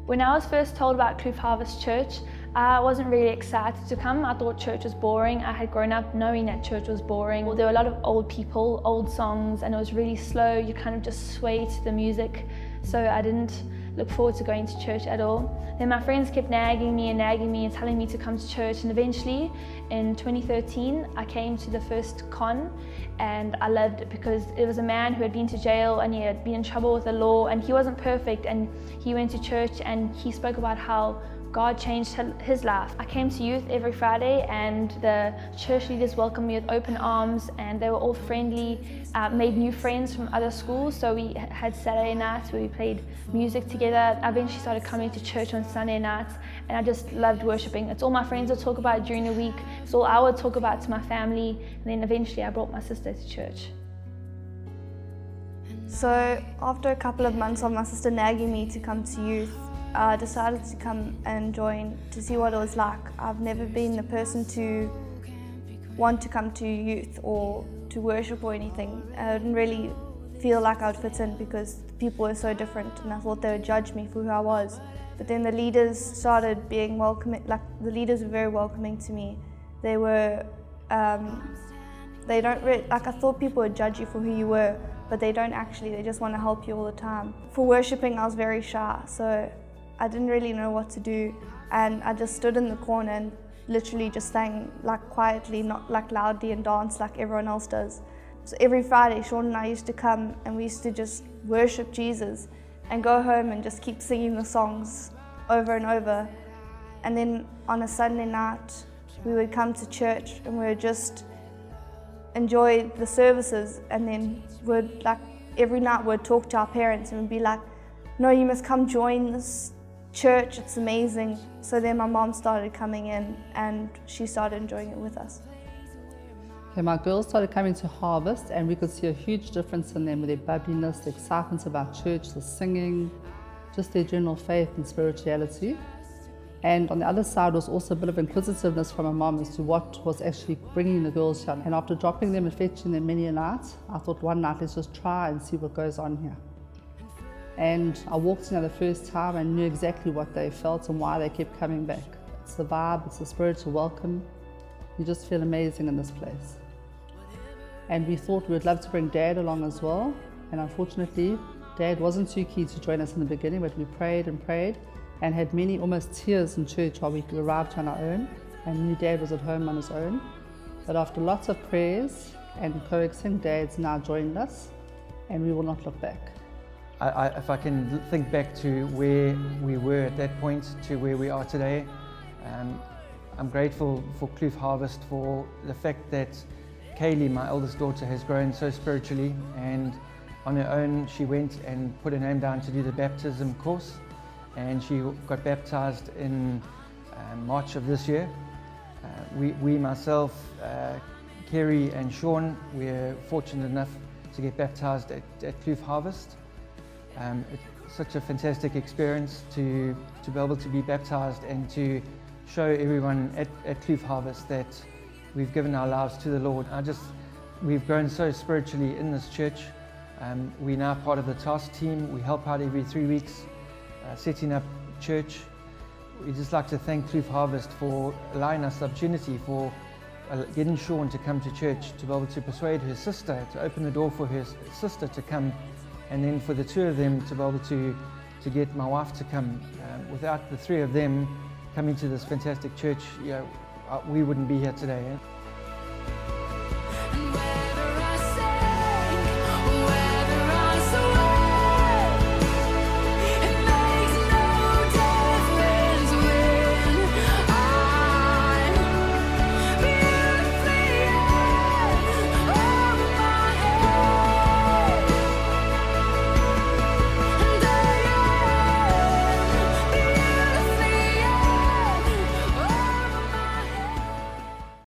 When I was first told about Kloof Harvest Church, I wasn't really excited to come. I thought church was boring. I had grown up knowing that church was boring. There were a lot of old people, old songs, and it was really slow. You kind of just sway to the music. So I didn't look forward to going to church at all. Then my friends kept nagging me and telling me to come to church, and eventually in 2013 I came to the first con, and I loved it because it was a man who had been to jail and he had been in trouble with the law, and he wasn't perfect, and he went to church and he spoke about how God changed his life. I came to youth every Friday, and the church leaders welcomed me with open arms, and they were all friendly, made new friends from other schools. So we had Saturday nights where we played music together. I eventually started coming to church on Sunday nights, and I just loved worshiping. It's all my friends would talk about during the week. It's all I would talk about to my family, and then eventually I brought my sister to church. So after a couple of months of my sister nagging me to come to youth, I decided to come and join to see what it was like. I've never been the person to want to come to youth or to worship or anything. I didn't really feel like I would fit in because people were so different, and I thought they would judge me for who I was. But then the leaders started being welcoming, like the leaders were very welcoming to me. They were, they don't really, like I thought people would judge you for who you were, but they don't actually, they just want to help you all the time. For worshiping, I was very shy, so I didn't really know what to do, and I just stood in the corner and literally just sang like quietly, not like loudly, and danced like everyone else does. So every Friday, Sean and I used to come and we used to just worship Jesus and go home and just keep singing the songs over and over. And then on a Sunday night, we would come to church and we would just enjoy the services, and then we'd like every night we'd talk to our parents and we'd be like, no, you must come join this church, it's amazing. So then my mom started coming in and she started enjoying it with us. Okay, my girls started coming to Harvest, and we could see a huge difference in them with their bubbliness, the excitement about church, the singing, just their general faith and spirituality. And on the other side was also a bit of inquisitiveness from my mom as to what was actually bringing the girls here. And after dropping them and fetching them many a night, I thought one night let's just try and see what goes on here. And I walked in there the first time and knew exactly what they felt and why they kept coming back. It's the vibe, it's the spiritual welcome. You just feel amazing in this place. And we thought we'd love to bring Dad along as well. And unfortunately, Dad wasn't too keen to join us in the beginning, but we prayed and prayed and had many almost tears in church while we arrived on our own and knew Dad was at home on his own. But after lots of prayers and coaxing, Dad's now joined us, and we will not look back. If I can think back to where we were at that point to where we are today, I'm grateful for Kloof Harvest for the fact that Kaylee, my eldest daughter, has grown so spiritually, and on her own she went and put her name down to do the baptism course, and she got baptized in March of this year. We myself, Kerry and Sean, we're fortunate enough to get baptized at Kloof Harvest. It's such a fantastic experience to be able to be baptized and to show everyone at Kloof Harvest that we've given our lives to the Lord. We've grown so spiritually in this church. We're now part of the task team. We help out every 3 weeks setting up church. We'd just like to thank Kloof Harvest for allowing us the opportunity for getting Sean to come to church, to be able to persuade her sister, to open the door for her sister to come, and then for the two of them to be able to get my wife to come. Without the three of them coming to this fantastic church, we wouldn't be here today.